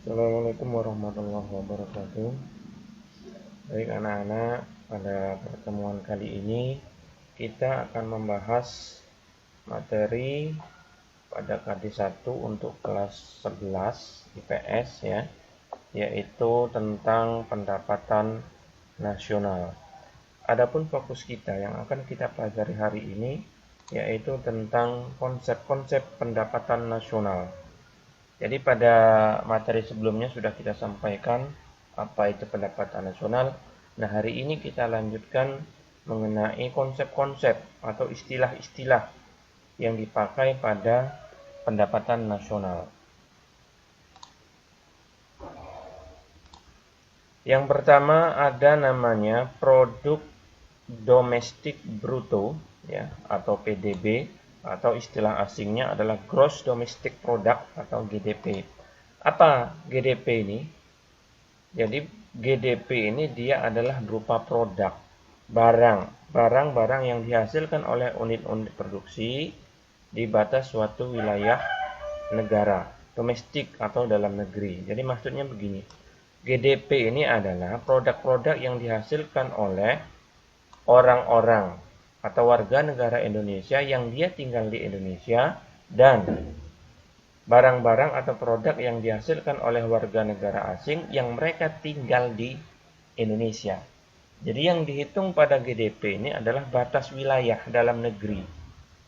Assalamualaikum warahmatullahi wabarakatuh. Baik anak-anak, pada pertemuan kali ini kita akan membahas materi pada KD1 untuk kelas 11 IPS ya, yaitu tentang pendapatan nasional. Adapun fokus kita yang akan kita pelajari hari ini yaitu tentang konsep-konsep pendapatan nasional. Jadi pada materi sebelumnya sudah kita sampaikan apa itu pendapatan nasional. Nah, hari ini kita lanjutkan mengenai konsep-konsep atau istilah-istilah yang dipakai pada pendapatan nasional. Yang pertama ada namanya produk domestik bruto ya, atau PDB, atau istilah asingnya adalah Gross Domestic Product atau GDP. Apa GDP ini? Jadi GDP ini dia adalah berupa produk, barang-barang yang dihasilkan oleh unit-unit produksi di batas suatu wilayah negara, domestik atau dalam negeri. Jadi maksudnya begini, GDP ini adalah produk-produk yang dihasilkan oleh orang-orang atau warga negara Indonesia yang dia tinggal di Indonesia, dan barang-barang atau produk yang dihasilkan oleh warga negara asing yang mereka tinggal di Indonesia. Jadi yang dihitung pada GDP ini adalah batas wilayah dalam negeri.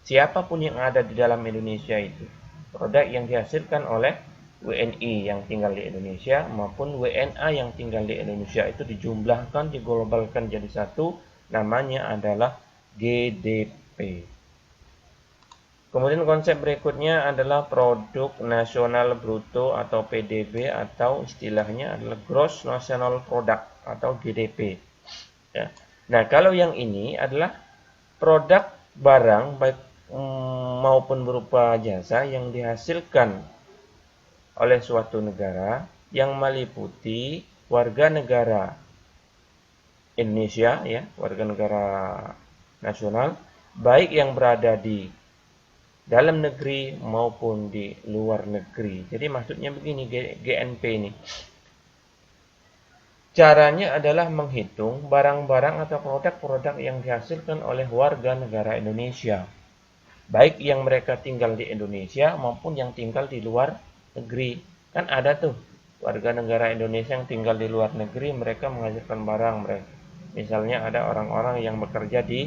Siapapun yang ada di dalam Indonesia itu, produk yang dihasilkan oleh WNI yang tinggal di Indonesia maupun WNA yang tinggal di Indonesia itu dijumlahkan, diglobalkan jadi satu, namanya adalah GDP. Kemudian konsep berikutnya adalah produk nasional bruto atau PDB, atau istilahnya adalah Gross National Product atau GDP. Ya. Nah, kalau yang ini adalah produk barang baik maupun berupa jasa yang dihasilkan oleh suatu negara yang meliputi warga negara Indonesia ya, warga negara nasional, baik yang berada di dalam negeri maupun di luar negeri. Jadi maksudnya begini, GNP ini. Caranya adalah menghitung barang-barang atau produk-produk yang dihasilkan oleh warga negara Indonesia, baik yang mereka tinggal di Indonesia maupun yang tinggal di luar negeri. Kan ada tuh warga negara Indonesia yang tinggal di luar negeri, mereka menghasilkan barang mereka. Misalnya ada orang-orang yang bekerja di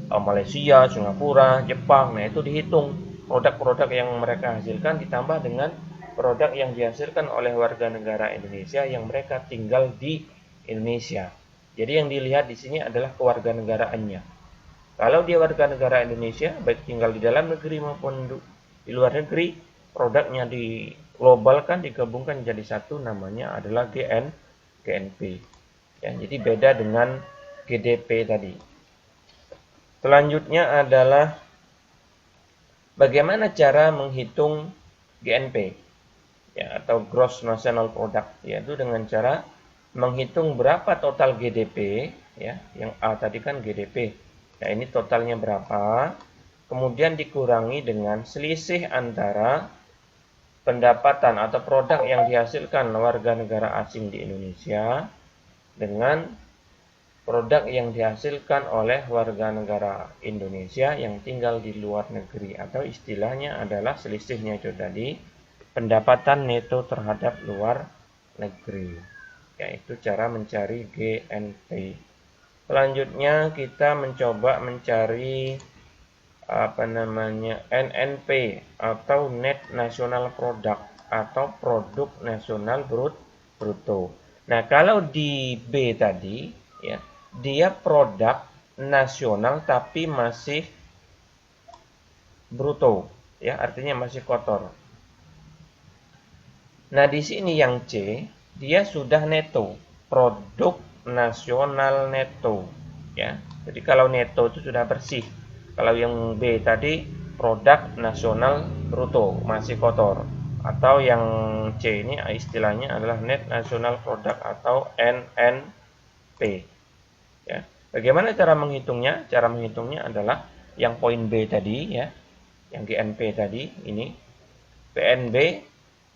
Malaysia, Singapura, Jepang. Nah, itu dihitung produk-produk yang mereka hasilkan ditambah dengan produk yang dihasilkan oleh warga negara Indonesia yang mereka tinggal di Indonesia. Jadi yang dilihat di sini adalah kewarganegaraannya. Kalau dia warga negara Indonesia, baik tinggal di dalam negeri maupun di luar negeri, produknya diglobalkan, digabungkan jadi satu, namanya adalah GNP. Ya, jadi beda dengan GDP tadi. Selanjutnya adalah bagaimana cara menghitung GNP ya, atau Gross National Product, yaitu dengan cara menghitung berapa total GDP ya, yang A tadi kan GDP. Nah, ini totalnya berapa? Kemudian dikurangi dengan selisih antara pendapatan atau produk yang dihasilkan warga negara asing di Indonesia dengan produk yang dihasilkan oleh warga negara Indonesia yang tinggal di luar negeri, atau istilahnya adalah selisihnya itu tadi, pendapatan neto terhadap luar negeri. Yaitu cara mencari GNP. Selanjutnya kita mencoba mencari NNP atau Net National Product atau produk nasional bruto. Nah, kalau di B tadi ya, dia produk nasional tapi masih bruto ya, artinya masih kotor. Nah, di sini yang C dia sudah neto, produk nasional neto ya. Jadi kalau neto itu sudah bersih. Kalau yang B tadi produk nasional bruto masih kotor, atau yang C ini istilahnya adalah Net National Product atau NNP. Ya. Bagaimana cara menghitungnya? Cara menghitungnya adalah yang poin B tadi ya, yang GNP tadi ini, PNB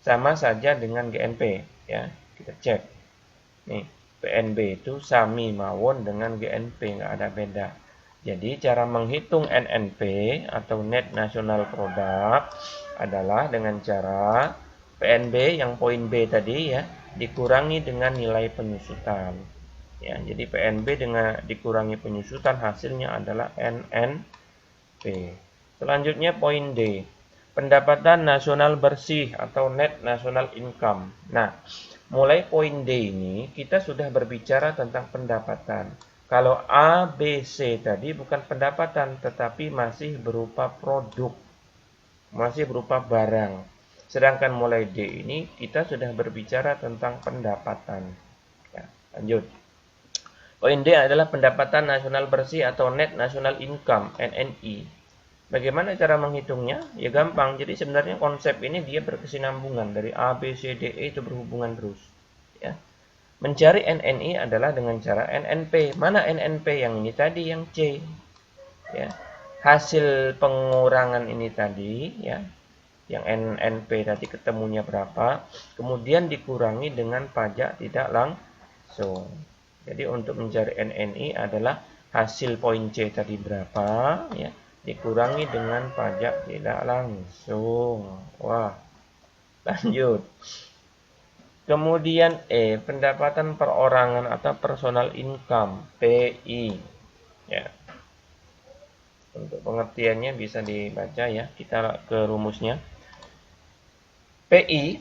sama saja dengan GNP ya. Kita cek. Nih, PNB itu sami mawon dengan GNP, nggak ada beda. Jadi cara menghitung NNP atau Net National Product adalah dengan cara PNB yang poin B tadi ya dikurangi dengan nilai penyusutan. Ya, jadi PNB dengan dikurangi penyusutan hasilnya adalah NNP. Selanjutnya poin D. Pendapatan nasional bersih atau Net National Income. Nah, mulai poin D ini kita sudah berbicara tentang pendapatan. Kalau A, B, C tadi bukan pendapatan, tetapi masih berupa produk, masih berupa barang. Sedangkan mulai D ini kita sudah berbicara tentang pendapatan. Ya, lanjut. Poin D adalah pendapatan nasional bersih atau Net National Income, NNI. Bagaimana cara menghitungnya? Ya gampang. Jadi sebenarnya konsep ini dia berkesinambungan dari A, B, C, D, E itu berhubungan terus. Ya. Mencari NNI adalah dengan cara NNP. Mana NNP? Yang ini tadi, yang C. Ya. Hasil pengurangan ini tadi, ya, yang NNP tadi ketemunya berapa, kemudian dikurangi dengan pajak tidak langsung. Jadi untuk mencari NNI adalah hasil poin C tadi berapa, ya, dikurangi dengan pajak tidak langsung. Wah, lanjut. Kemudian E, pendapatan perorangan atau personal income, PI. Ya. Untuk pengertiannya bisa dibaca ya, kita ke rumusnya. PI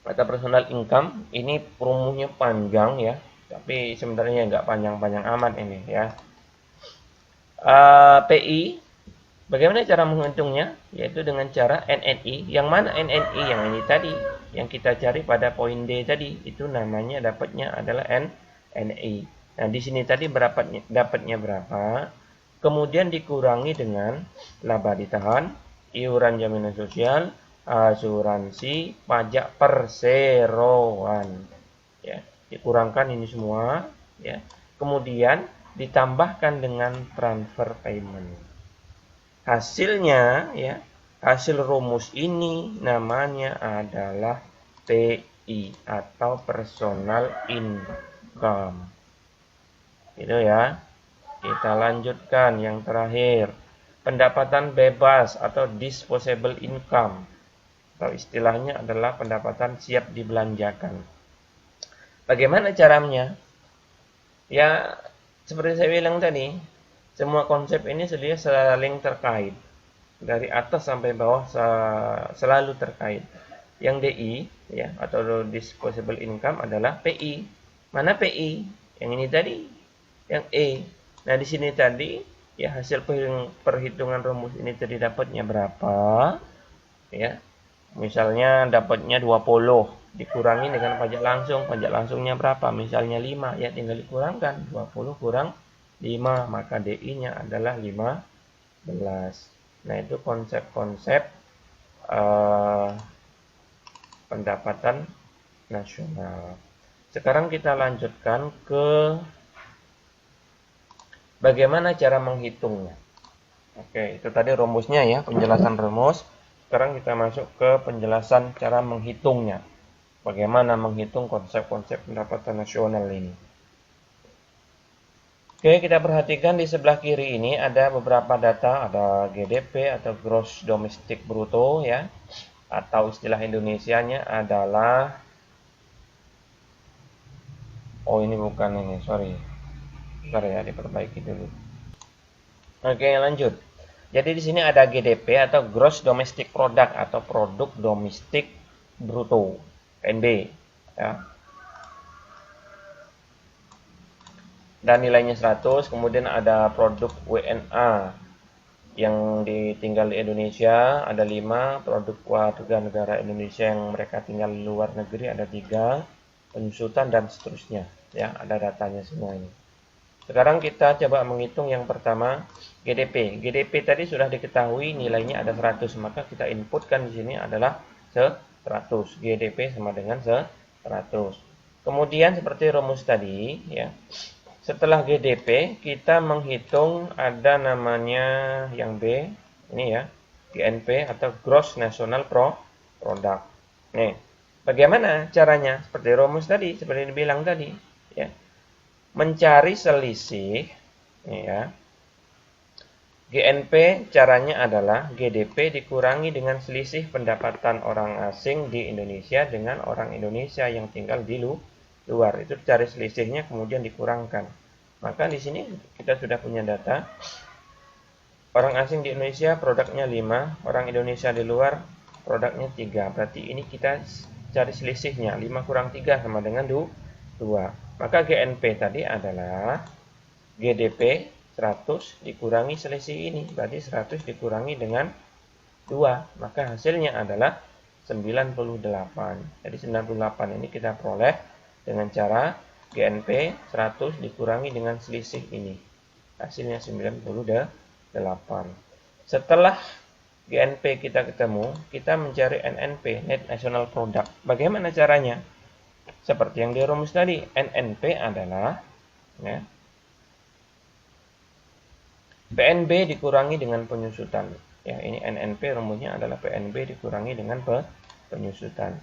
atau personal income ini rumusnya panjang ya, tapi sebenarnya nggak panjang-panjang amat ini ya. PI, bagaimana cara menghitungnya? Yaitu dengan cara NNI. Yang mana NNI? Yang ini tadi, yang kita cari pada poin D tadi, itu namanya dapatnya adalah NNI. Nah, di sini tadi dapatnya berapa? Kemudian dikurangi dengan laba ditahan, iuran jaminan sosial, asuransi, pajak perseroan. Ya, dikurangkan ini semua, ya. Kemudian ditambahkan dengan transfer payment. Hasilnya ya, hasil rumus ini namanya adalah PI atau personal income. Itu ya. Kita lanjutkan yang terakhir. Pendapatan bebas atau disposable income. Atau istilahnya adalah pendapatan siap dibelanjakan. Bagaimana caranya? Ya, seperti saya bilang tadi, semua konsep ini sudah saling terkait. Dari atas sampai bawah selalu terkait. Yang DI ya atau disposable income adalah PI. Mana PI? Yang ini tadi, yang E. Nah, di sini tadi ya hasil perhitungan rumus ini tadi dapatnya berapa? Ya. Misalnya dapatnya 20 dikurangi dengan pajak langsung. Pajak langsungnya berapa? Misalnya 5, ya tinggal dikurangkan 20 kurang 5, maka DI-nya adalah 15. Nah, itu konsep-konsep pendapatan nasional. Sekarang kita lanjutkan ke bagaimana cara menghitungnya. Oke, itu tadi rumusnya ya, penjelasan rumus. Sekarang kita masuk ke penjelasan cara menghitungnya. Bagaimana menghitung konsep-konsep pendapatan nasional ini. Oke, kita perhatikan di sebelah kiri ini ada beberapa data, ada GDP atau Gross Domestic Bruto ya, atau istilah Indonesianya adalah, oh ini bukan ini, sorry. Bentar ya, diperbaiki dulu. Oke, lanjut. Jadi di sini ada GDP atau Gross Domestic Product atau Produk Domestik Bruto, PNB ya. Dan nilainya 100, kemudian ada produk WNA yang ditinggal di Indonesia ada 5, produk warga negara Indonesia yang mereka tinggal di luar negeri ada 3, penyusutan dan seterusnya ya, ada datanya semua ini. Sekarang kita coba menghitung yang pertama GDP. GDP tadi sudah diketahui nilainya ada 100, maka kita inputkan di sini adalah 100. GDP sama dengan 100. Kemudian seperti rumus tadi ya. Setelah GDP kita menghitung ada namanya yang B ini ya, GNP atau Gross National Product. Nih, bagaimana caranya? Seperti rumus tadi, seperti dibilang tadi, ya. Mencari selisih, ya. GNP caranya adalah GDP dikurangi dengan selisih pendapatan orang asing di Indonesia dengan orang Indonesia yang tinggal di luar. Itu cari selisihnya kemudian dikurangkan. Maka di sini kita sudah punya data. Orang asing di Indonesia produknya 5, orang Indonesia di luar produknya 3. Berarti ini kita cari selisihnya. 5 kurang 3 sama dengan 2. Maka GNP tadi adalah GDP 100 dikurangi selisih ini. Berarti 100 dikurangi dengan 2. Maka hasilnya adalah 98. Jadi 98 ini kita peroleh dengan cara GNP 100 dikurangi dengan selisih ini. Hasilnya 98. Setelah GNP kita ketemu, kita mencari NNP, Net National Product. Bagaimana caranya? Seperti yang di rumus tadi, NNP adalah ya, PNB dikurangi dengan penyusutan. Ya, ini NNP rumusnya adalah PNB dikurangi dengan penyusutan.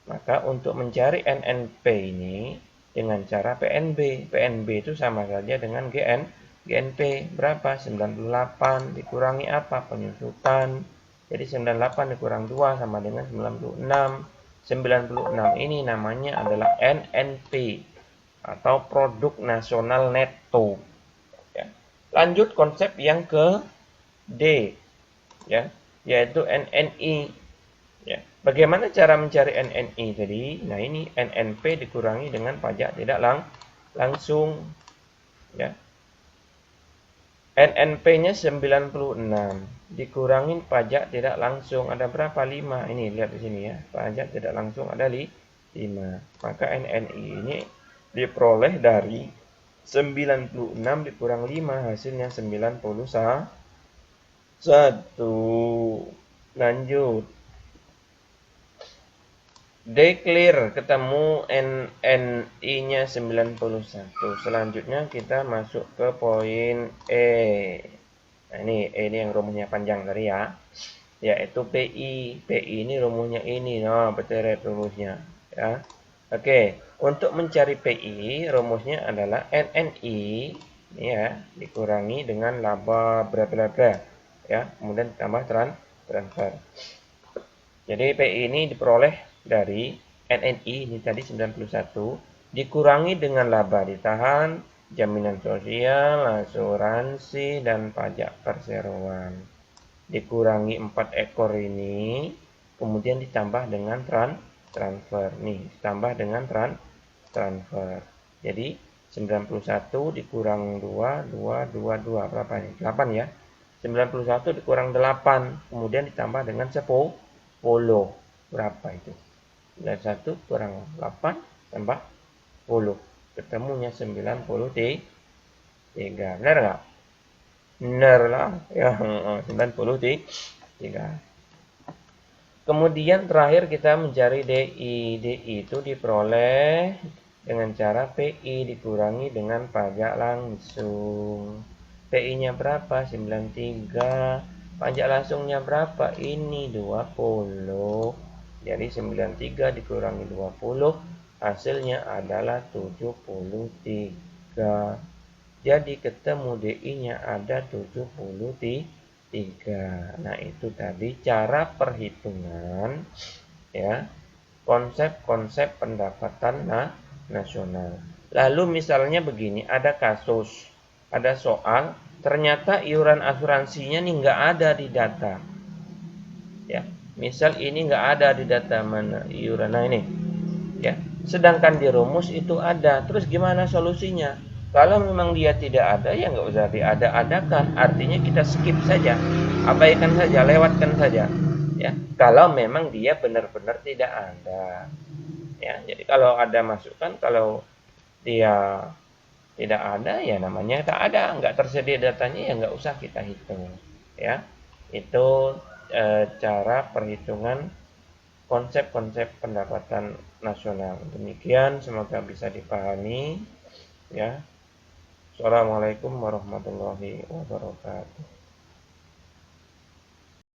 Maka untuk mencari NNP ini dengan cara PNB. PNB itu sama saja dengan GNP berapa? 98 dikurangi apa? Penyusutan. Jadi 98 dikurang 2 sama dengan 96. 96 ini namanya adalah NNP atau produk nasional neto. Ya. Lanjut konsep yang ke D, ya, yaitu NNI. Ya. Bagaimana cara mencari NNI tadi? Nah, ini NNP dikurangi dengan pajak tidak langsung. Ya. NNP-nya 96, dikurangin pajak tidak langsung ada berapa? 5. Ini lihat di sini ya, pajak tidak langsung ada 5. Maka NNI ini diperoleh dari 96 dikurang 5, hasilnya 91. Lanjut. Declare ketemu NNI-nya 91. Selanjutnya kita masuk ke poin E. Nah, ini yang rumusnya panjang tadi ya. Yaitu PI. PI ini rumusnya ini. Nah, beteret rumusnya ya. Oke, untuk mencari PI rumusnya adalah NNI ya, dikurangi dengan laba berapa ya, kemudian tambah transfer. Jadi PI ini diperoleh dari NNI ini tadi 91 dikurangi dengan laba ditahan, jaminan sosial, asuransi, dan pajak perseroan. Dikurangi 4 ekor ini, kemudian ditambah dengan transfer. Nih, ditambah dengan transfer. Jadi 91 dikurang 2 berapa ini? 8 ya. 91 dikurang 8, kemudian ditambah dengan 10. Berapa itu? 91 kurang 8 tambah 10. Ketemunya 93. Benar nggak? Benar lah. Ya, 93. Kemudian terakhir kita mencari DI. DI itu diperoleh dengan cara PI dikurangi dengan pajak langsung. PI-nya berapa? 93. Pajak langsungnya berapa? Ini 20. Jadi 93 dikurangi 20, hasilnya adalah 73. Jadi ketemu DI-nya ada 73. Nah, itu tadi cara perhitungan ya, konsep-konsep pendapatan nasional. Lalu misalnya begini, ada kasus, ada soal, ternyata iuran asuransinya nih nggak ada di data. Ya, misal ini nggak ada di data mana iuran, nah ini ya, sedangkan di rumus itu ada. Terus gimana solusinya? Kalau memang dia tidak ada, ya nggak usah diada-adakan, artinya kita skip saja, abaikan saja, lewatkan saja ya, kalau memang dia benar-benar tidak ada ya. Jadi kalau ada masukan, kalau dia tidak ada ya namanya tak ada, nggak tersedia datanya, ya nggak usah kita hitung ya. Itu cara perhitungan konsep-konsep pendapatan nasional. Demikian, semoga bisa dipahami ya. Assalamualaikum warahmatullahi wabarakatuh.